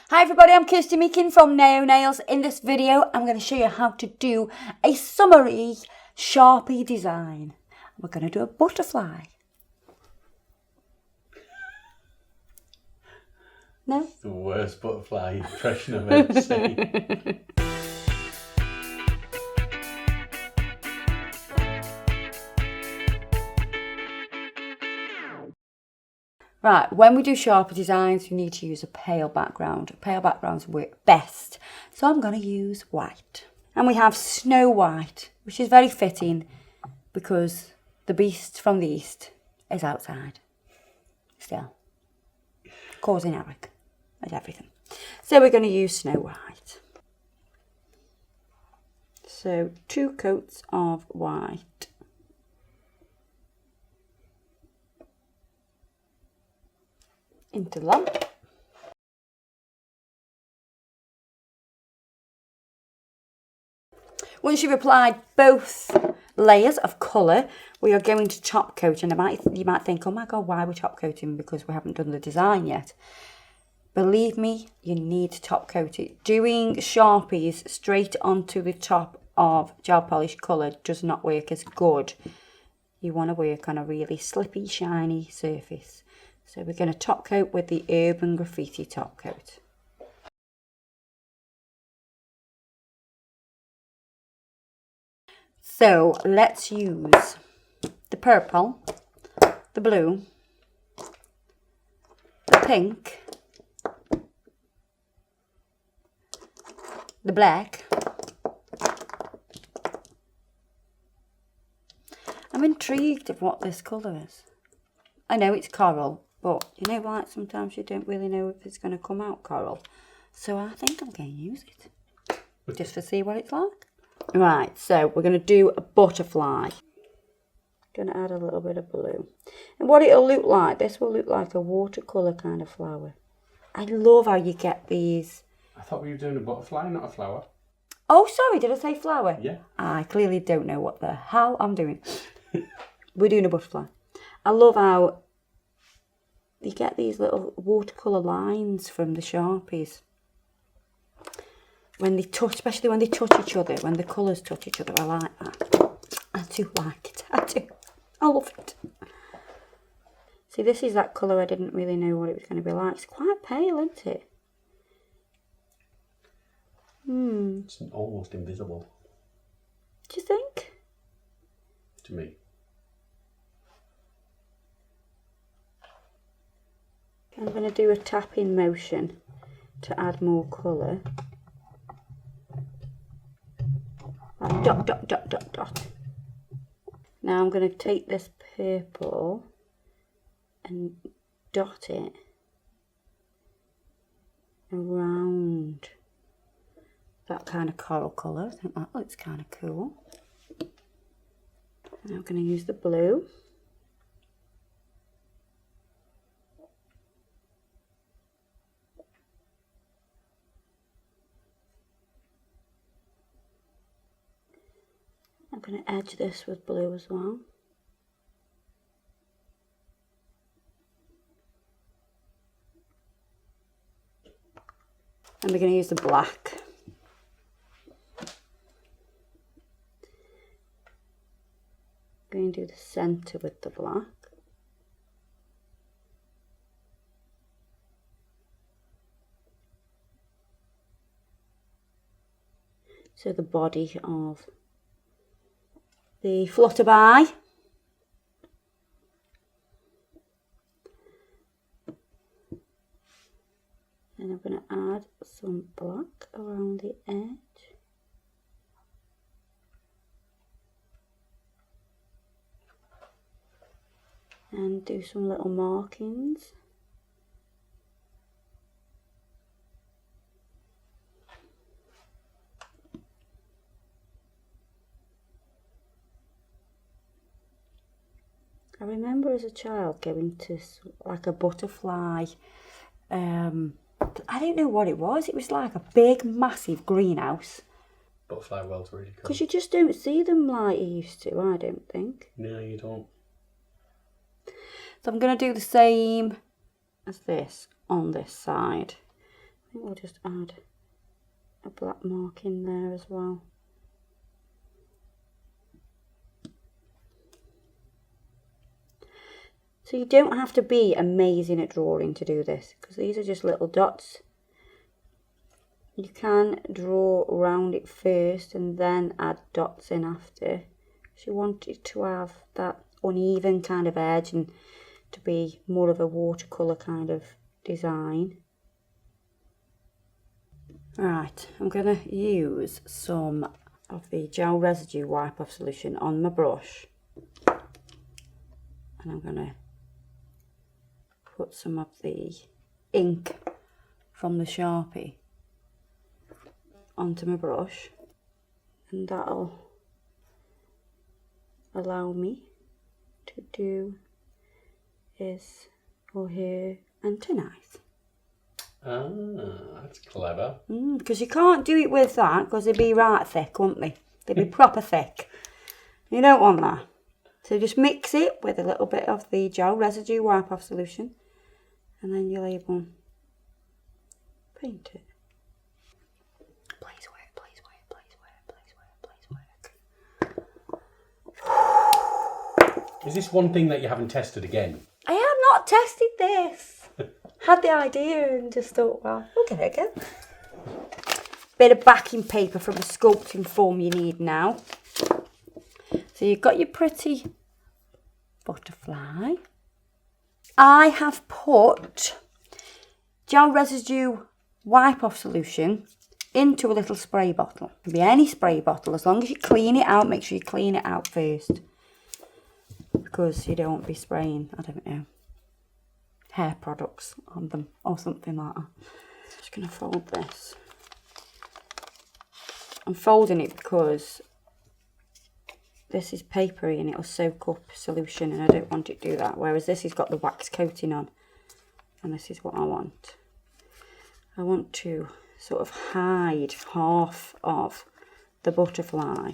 Hi everybody, I'm Kirsty Meakin from Naio Nails. In this video, I'm going to show you how to do a summery Sharpie design. We're going to do a butterfly. No? It's the worst butterfly impression I've ever seen. Right, when we do Sharpie designs, you need to use a pale background. Pale backgrounds work best. So I'm going to use white. And we have Snow White, which is very fitting because the beast from the east is outside. Still. Causing havoc and everything. So we're going to use Snow White. So 2 coats of white. Into the lamp. Once you've applied both layers of colour, we are going to top coat. And you might think, oh my God, why are we top coating? Because we haven't done the design yet. Believe me, you need to top coat it. Doing Sharpies straight onto the top of gel polish colour does not work as good. You want to work on a really slippy, shiny surface. So we're going to top coat with the Urban Graffiti top coat. So let's use the purple, the blue, the pink, the black. I'm intrigued of what this colour is. I know it's coral, but you know, like sometimes you don't really know if it's going to come out coral. So I think I'm going to use it just to see what it's like. Right, so we're going to do a butterfly. Going to add a little bit of blue. And what it'll look like, this will look like a watercolour kind of flower. I love how you get these. I thought we were doing a butterfly, not a flower. Oh, sorry, did I say flower? Yeah. I clearly don't know what the hell I'm doing. We're doing a butterfly. I love how you get these little watercolour lines from the Sharpies. When they touch, especially when they touch each other, when the colours touch each other, I like that. I do like it, I do. I love it. See, this is that colour I didn't really know what it was going to be like. It's quite pale, isn't it? It's almost invisible. Do you think? To me. I'm going to do a tapping motion to add more colour. Like dot, dot, dot, dot, dot. Now I'm going to take this purple and dot it around that kind of coral colour. I think that looks kind of cool. And I'm going to use the blue. I'm going to edge this with blue as well. And we're going to use the black. I'm going to do the centre with the black. So the body of the flutterby. And I'm going to add some black around the edge. And do some little markings. I remember as a child going to like a butterfly, I don't know what it was. It was like a big, massive greenhouse. Butterfly world's really cool. Because you just don't see them like you used to, I don't think. No, you don't. So I'm going to do the same as this on this side. think we'll just add a black mark in there as well. So you don't have to be amazing at drawing to do this, because these are just little dots. You can draw around it first and then add dots in after. So you want it to have that uneven kind of edge and to be more of a watercolour kind of design. Right, I'm going to use some of the gel residue wipe off solution on my brush, and I'm going to put some of the ink from the Sharpie onto my brush, and that'll allow me to do his or her antennae. Ah, that's clever. Because you can't do it with that, because they'd be right thick, wouldn't they? They'd be proper thick. You don't want that. So just mix it with a little bit of the gel residue wipe off solution, and then you'll able to paint it. Please work, please work, please work, please work, please work. Is this one thing that you haven't tested again? I have not tested this. Had the idea and just thought, well, we'll give it a go. Bit of backing paper from the sculpting form you need now. So you've got your pretty butterfly. I have put gel residue wipe off solution into a little spray bottle. It can be any spray bottle, as long as you clean it out. Make sure you clean it out first, because you don't want to be spraying, I don't know, hair products on them or something like that. Just going to fold this. I'm folding it because this is papery and it'll soak up solution, and I don't want it to do that, whereas this has got the wax coating on, and this is what I want. I want to sort of hide half of the butterfly,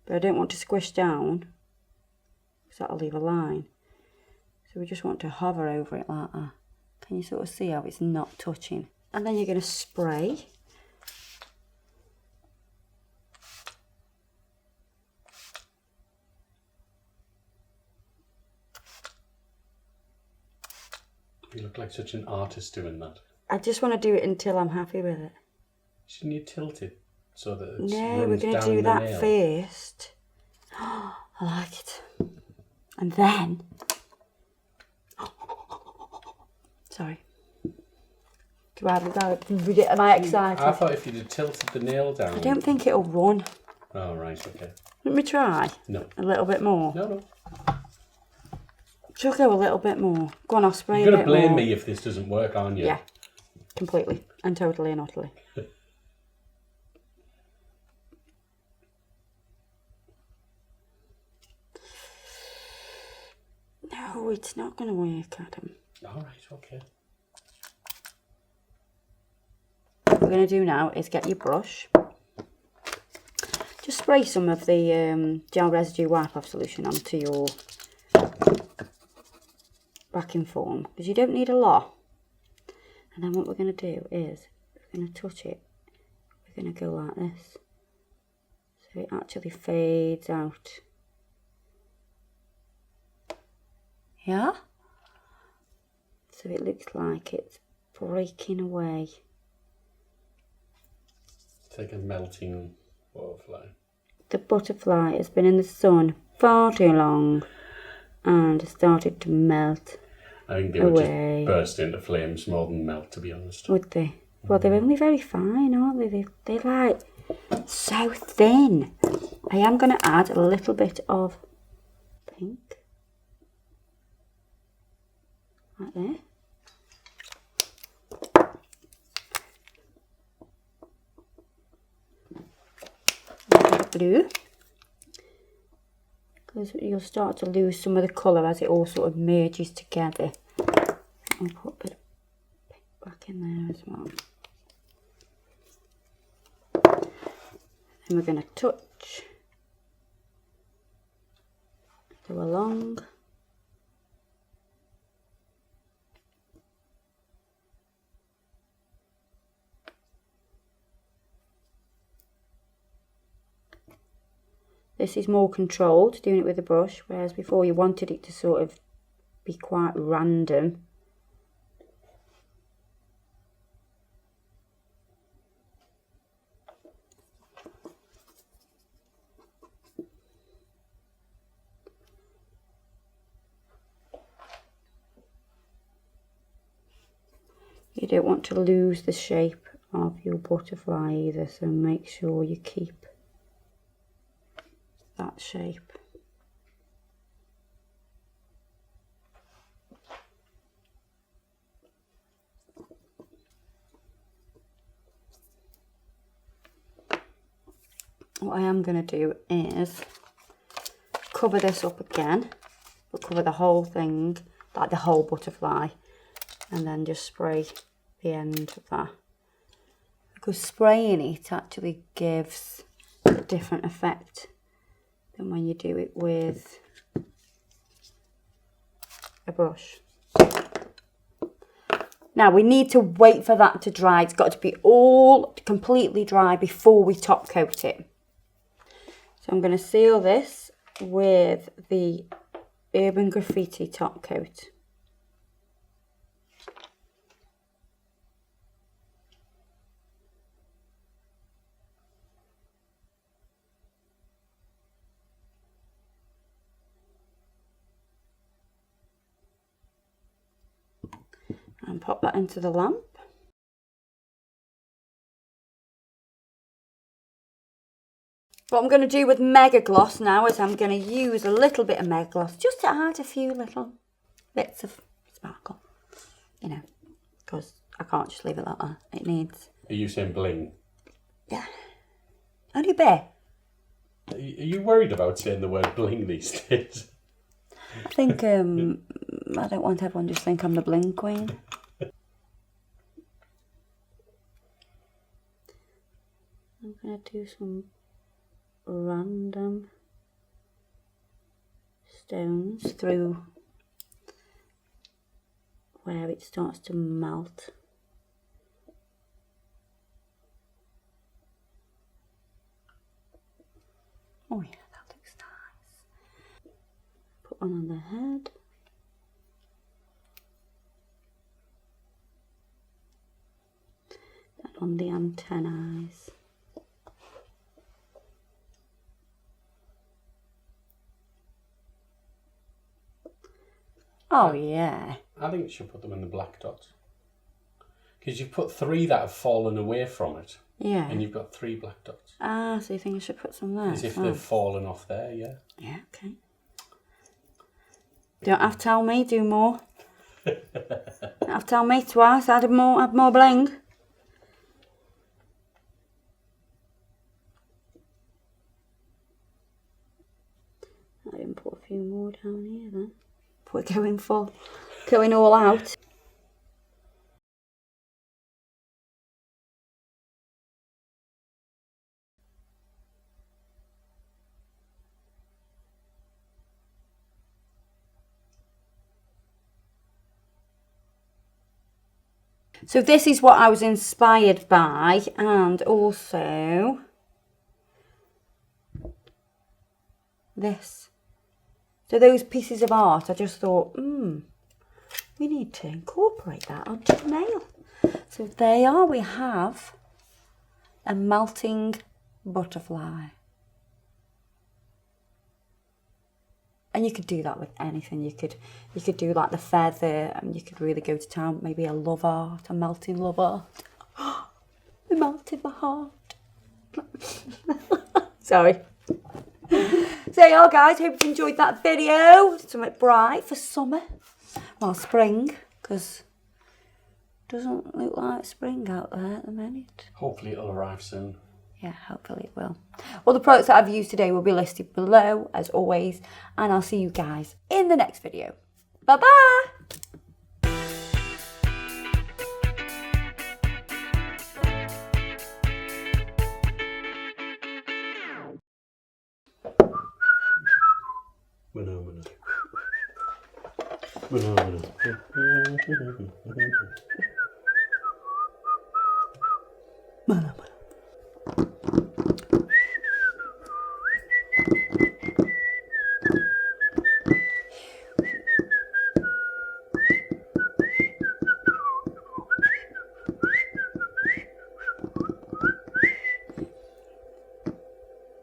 but I don't want to squish down because that'll leave a line. So we just want to hover over it like that. Can you sort of see how it's not touching? And then you're going to spray. You look like such an artist doing that. I just want to do it until I'm happy with it. Shouldn't you tilt it so that it's No, we're runs going to down do the that nail? first. I like it. And then... Sorry. Do I am I excited? I thought if you'd have tilted the nail down. I don't think it'll run. Oh, right, okay. Let me try. No. A little bit more. No. Shall I go a little bit more? Go on, I'll spray You're a going bit to blame more. me if this doesn't work, aren't you? Yeah, completely and totally and utterly. No, it's not going to work, Adam. All right, okay. What we're going to do now is get your brush. Just spray some of the gel residue wipe off solution onto your backing form, because you don't need a lot. And then what we're going to do is we're going to touch it. We're going to go like this, so it actually fades out. Yeah? So it looks like it's breaking away. It's like a melting butterfly. The butterfly has been in the sun far too long and started to melt. I think they would away. just burst into flames more than melt, to be honest. Would they? Well, they're only very fine, aren't they? They're like so thin. I am going to add a little bit of pink. Like there. Blue, because you'll start to lose some of the colour as it all sort of merges together. I'll put a bit of pink back in there as well. Then we're going to touch, go along. This is more controlled, doing it with a brush, whereas before you wanted it to sort of be quite random. You don't want to lose the shape of your butterfly either, so make sure you keep that shape. What I am going to do is cover this up again, but cover the whole thing, like the whole butterfly, and then just spray the end of that. Because spraying it actually gives a different effect than when you do it with a brush. Now we need to wait for that to dry. It's got to be all completely dry before we top coat it. So I'm going to seal this with the Urban Graffiti top coat. And pop that into the lamp. What I'm going to do with Mega Gloss now is I'm going to use a little bit of Mega Gloss just to add a few little bits of sparkle, you know, because I can't just leave it like that. It needs... Are you saying bling? Yeah. Only a bit. Are you worried about saying the word bling these days? I think I don't want everyone to just think I'm the bling queen. I'm going to do some random stones through where it starts to melt. Oh yeah, that looks nice. Put one on the head. And on the antennae. Oh yeah. I think you should put them in the black dots. Because you've put 3 that have fallen away from it. Yeah. And you've got 3 black dots. Ah, so you think I should put some there? As if they've fallen off there, yeah. Yeah, okay. Don't have to tell me, do more. Don't have to tell me twice, add more bling. I didn't put a few more down here then. We're going all out. So this is what I was inspired by, and also this. So those pieces of art, I just thought, we need to incorporate that onto the nail. So there you are, we have a melting butterfly. And you could do that with anything. You could do like the feather, and you could really go to town. Maybe a love art, a melting love art. It melted my heart. Sorry. So yeah, guys, hope you enjoyed that video. Something bright for summer. Well, spring, because it doesn't look like spring out there at the minute. Hopefully it'll arrive soon. Yeah, hopefully it will. All the products that I've used today will be listed below, as always. And I'll see you guys in the next video. Bye-bye! Mana.